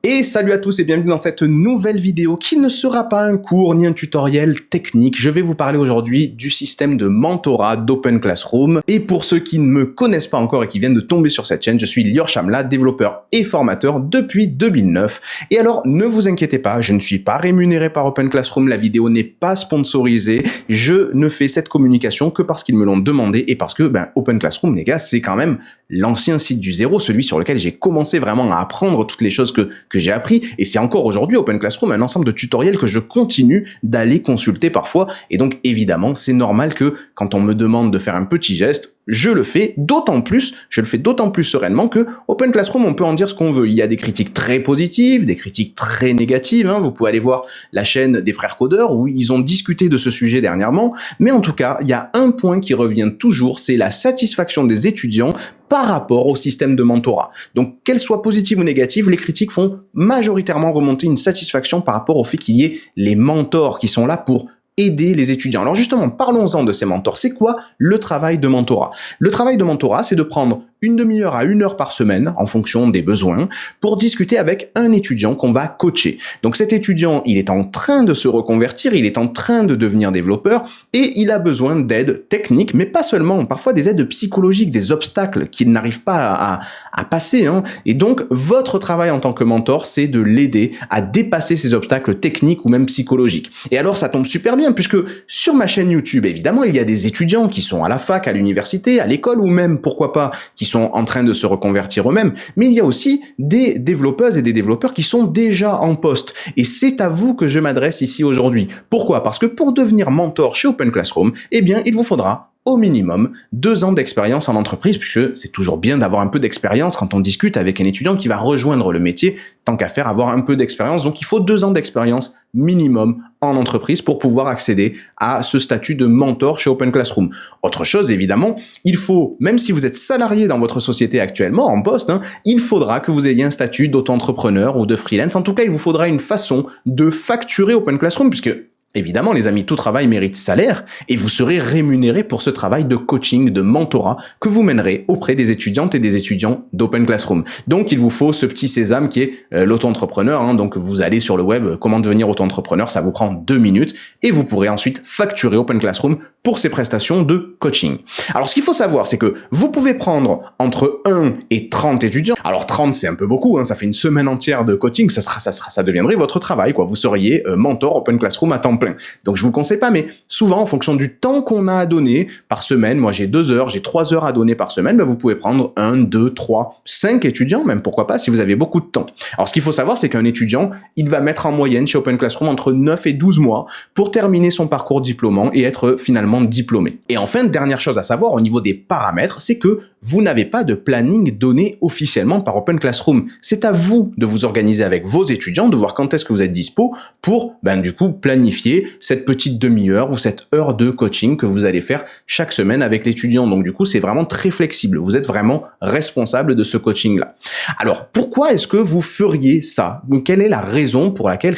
Et salut à tous et bienvenue dans cette nouvelle vidéo qui ne sera pas un cours ni un tutoriel technique. Je vais vous parler aujourd'hui du système de mentorat d'Open Classroom. Et pour ceux qui ne me connaissent pas encore et qui viennent de tomber sur cette chaîne, je suis Lior Chamla, développeur et formateur depuis 2009. Et alors, ne vous inquiétez pas, je ne suis pas rémunéré par Open Classroom, la vidéo n'est pas sponsorisée. Je ne fais cette communication que parce qu'ils me l'ont demandé et parce que Open Classroom, les gars, c'est quand même l'ancien site du zéro, celui sur lequel j'ai commencé vraiment à apprendre toutes les choses que j'ai appris, et c'est encore aujourd'hui Open Classroom un ensemble de tutoriels que je continue d'aller consulter parfois, et donc évidemment c'est normal que quand on me demande de faire un petit geste, je le fais d'autant plus sereinement que Open Classroom, on peut en dire ce qu'on veut. Il y a des critiques très positives, des critiques très négatives, hein. Vous pouvez aller voir la chaîne des frères codeurs où ils ont discuté de ce sujet dernièrement, mais en tout cas, il y a un point qui revient toujours, c'est la satisfaction des étudiants par rapport au système de mentorat. Donc, qu'elle soit positive ou négative, les critiques font majoritairement remonter une satisfaction par rapport au fait qu'il y ait les mentors qui sont là pour aider les étudiants. Alors justement, parlons-en de ces mentors. C'est quoi le travail de mentorat? Le travail de mentorat, c'est de prendre une demi-heure à 1 heure par semaine, en fonction des besoins, pour discuter avec un étudiant qu'on va coacher. Donc cet étudiant, il est en train de se reconvertir, il est en train de devenir développeur, et il a besoin d'aide technique, mais pas seulement, parfois des aides psychologiques, des obstacles qu'il n'arrive pas à passer, hein. Et donc, votre travail en tant que mentor, c'est de l'aider à dépasser ces obstacles techniques ou même psychologiques. Et alors, ça tombe super bien, puisque sur ma chaîne YouTube, évidemment, il y a des étudiants qui sont à la fac, à l'université, à l'école, ou même, pourquoi pas, qui sont en train de se reconvertir eux-mêmes, mais il y a aussi des développeuses et des développeurs qui sont déjà en poste. Et c'est à vous que je m'adresse ici aujourd'hui. Pourquoi? Parce que pour devenir mentor chez Open Classroom, eh bien, il vous faudra au minimum 2 ans d'expérience en entreprise, puisque c'est toujours bien d'avoir un peu d'expérience quand on discute avec un étudiant qui va rejoindre le métier, tant qu'à faire avoir un peu d'expérience. Donc il faut 2 ans d'expérience minimum en entreprise pour pouvoir accéder à ce statut de mentor chez Open Classroom. Autre chose, évidemment, il faut, même si vous êtes salarié dans votre société actuellement, en poste, hein, il faudra que vous ayez un statut d'auto-entrepreneur ou de freelance. En tout cas, il vous faudra une façon de facturer Open Classroom, puisque évidemment, les amis, tout travail mérite salaire et vous serez rémunéré pour ce travail de coaching, de mentorat que vous mènerez auprès des étudiantes et des étudiants d'Open Classroom. Donc, il vous faut ce petit sésame qui est l'auto-entrepreneur, hein. Donc, vous allez sur le web, comment devenir auto-entrepreneur, ça vous prend 2 minutes et vous pourrez ensuite facturer Open Classroom pour ses prestations de coaching. Alors, ce qu'il faut savoir, c'est que vous pouvez prendre entre 1 et 30 étudiants. Alors, 30, c'est un peu beaucoup, hein. Ça fait une semaine entière de coaching, ça deviendrait votre travail, quoi. Vous seriez mentor Open Classroom à temps plein. Donc je vous le conseille pas, mais souvent en fonction du temps qu'on a à donner par semaine, moi j'ai 2 heures, j'ai 3 heures à donner par semaine, vous pouvez prendre 1, 2, 3, 5 étudiants, même pourquoi pas si vous avez beaucoup de temps. Alors ce qu'il faut savoir, c'est qu'un étudiant, il va mettre en moyenne chez Open Classroom entre 9 et 12 mois pour terminer son parcours diplômant et être finalement diplômé. Et enfin, dernière chose à savoir au niveau des paramètres, c'est que vous n'avez pas de planning donné officiellement par Open Classroom. C'est à vous de vous organiser avec vos étudiants, de voir quand est-ce que vous êtes dispo pour, du coup, planifier cette petite demi-heure ou cette heure de coaching que vous allez faire chaque semaine avec l'étudiant. Donc, du coup, c'est vraiment très flexible. Vous êtes vraiment responsable de ce coaching-là. Alors, pourquoi est-ce que vous feriez ça? Donc, quelle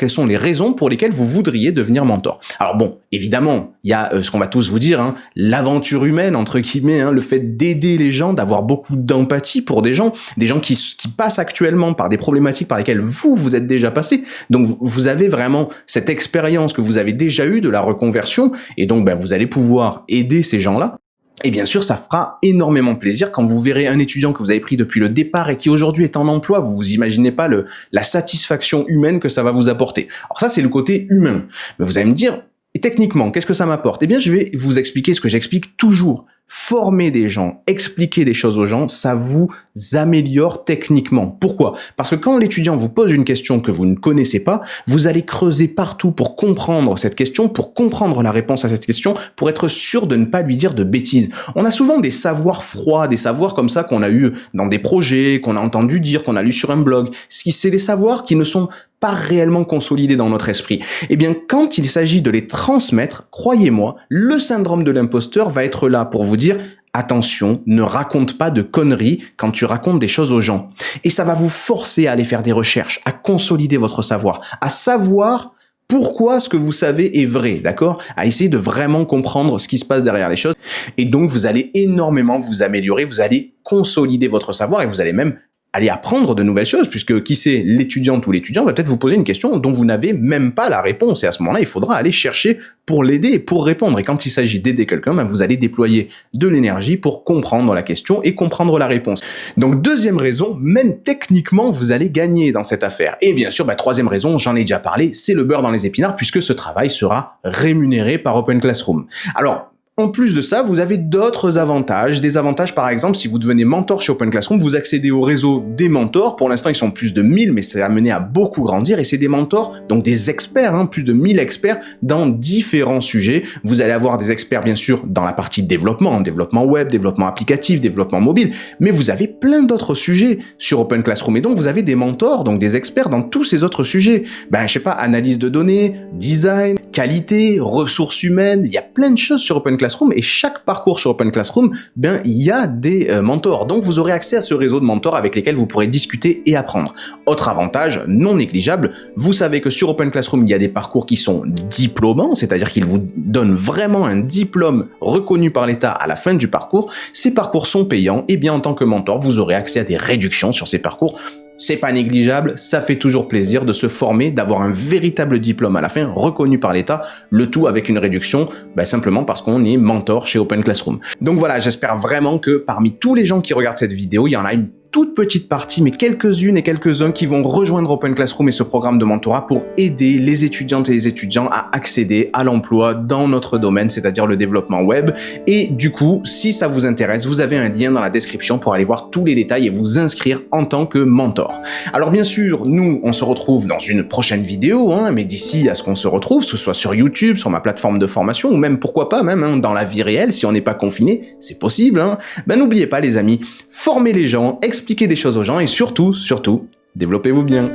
sont les raisons pour lesquelles vous voudriez devenir mentor? Alors bon, évidemment, il y a ce qu'on va tous vous dire, hein, l'aventure humaine, entre guillemets, hein, le fait d'aider les gens, d'avoir beaucoup d'empathie pour des gens qui passent actuellement par des problématiques par lesquelles vous êtes déjà passé. Donc, vous avez vraiment cette expérience que vous avez déjà eue de la reconversion et donc, vous allez pouvoir aider ces gens-là. Et bien sûr, ça fera énormément plaisir quand vous verrez un étudiant que vous avez pris depuis le départ et qui aujourd'hui est en emploi. Vous imaginez pas la satisfaction humaine que ça va vous apporter. Alors ça, c'est le côté humain. Mais vous allez me dire, et techniquement, qu'est-ce que ça m'apporte? Eh bien, je vais vous expliquer ce que j'explique toujours. Former des gens, expliquer des choses aux gens, ça vous améliore techniquement. Pourquoi? Parce que quand l'étudiant vous pose une question que vous ne connaissez pas, vous allez creuser partout pour comprendre cette question, pour comprendre la réponse à cette question, pour être sûr de ne pas lui dire de bêtises. On a souvent des savoirs froids, des savoirs comme ça qu'on a eu dans des projets, qu'on a entendu dire, qu'on a lu sur un blog. C'est des savoirs qui ne sont pas réellement consolidés dans notre esprit. Eh bien, quand il s'agit de les transmettre, croyez-moi, le syndrome de l'imposteur va être là pour vous dire attention, ne raconte pas de conneries quand tu racontes des choses aux gens. Et ça va vous forcer à aller faire des recherches, à consolider votre savoir, à savoir pourquoi ce que vous savez est vrai, d'accord? À essayer de vraiment comprendre ce qui se passe derrière les choses. Et donc, vous allez énormément vous améliorer, vous allez consolider votre savoir et vous allez même aller apprendre de nouvelles choses, puisque qui sait, l'étudiante ou l'étudiant va peut-être vous poser une question dont vous n'avez même pas la réponse, et à ce moment-là, il faudra aller chercher pour l'aider et pour répondre. Et quand il s'agit d'aider quelqu'un, ben vous allez déployer de l'énergie pour comprendre la question et comprendre la réponse. Donc deuxième raison, même techniquement, vous allez gagner dans cette affaire. Et bien sûr, troisième raison, j'en ai déjà parlé, c'est le beurre dans les épinards, puisque ce travail sera rémunéré par Open Classroom. Alors, en plus de ça, vous avez d'autres avantages. Des avantages, par exemple, si vous devenez mentor chez Open Classroom, vous accédez au réseau des mentors. Pour l'instant, ils sont plus de 1000, mais ça a amené à beaucoup grandir. Et c'est des mentors, donc des experts, plus de 1000 experts dans différents sujets. Vous allez avoir des experts, bien sûr, dans la partie développement web, développement applicatif, développement mobile. Mais vous avez plein d'autres sujets sur Open Classroom. Et donc, vous avez des mentors, donc des experts dans tous ces autres sujets. Je sais pas, analyse de données, design, qualité, ressources humaines. Il y a plein de choses sur Open Classroom, et chaque parcours sur Open Classroom, il y a des mentors. Donc vous aurez accès à ce réseau de mentors avec lesquels vous pourrez discuter et apprendre. Autre avantage non négligeable, vous savez que sur Open Classroom, il y a des parcours qui sont diplômants, c'est-à-dire qu'ils vous donnent vraiment un diplôme reconnu par l'État à la fin du parcours. Ces parcours sont payants, et bien en tant que mentor, vous aurez accès à des réductions sur ces parcours. C'est pas négligeable, ça fait toujours plaisir de se former, d'avoir un véritable diplôme à la fin, reconnu par l'État, le tout avec une réduction, simplement parce qu'on est mentor chez Open Classroom. Donc voilà, j'espère vraiment que parmi tous les gens qui regardent cette vidéo, il y en a une toute petite partie, mais quelques-unes et quelques-uns qui vont rejoindre Open Classroom et ce programme de mentorat pour aider les étudiantes et les étudiants à accéder à l'emploi dans notre domaine, c'est-à-dire le développement web. Et du coup, si ça vous intéresse, vous avez un lien dans la description pour aller voir tous les détails et vous inscrire en tant que mentor. Alors bien sûr, nous, on se retrouve dans une prochaine vidéo, mais d'ici à ce qu'on se retrouve, que ce soit sur YouTube, sur ma plateforme de formation, ou même, pourquoi pas, même dans la vie réelle, si on n'est pas confiné, c'est possible. N'oubliez pas les amis, formez les gens, expliquez des choses aux gens et surtout, développez-vous bien.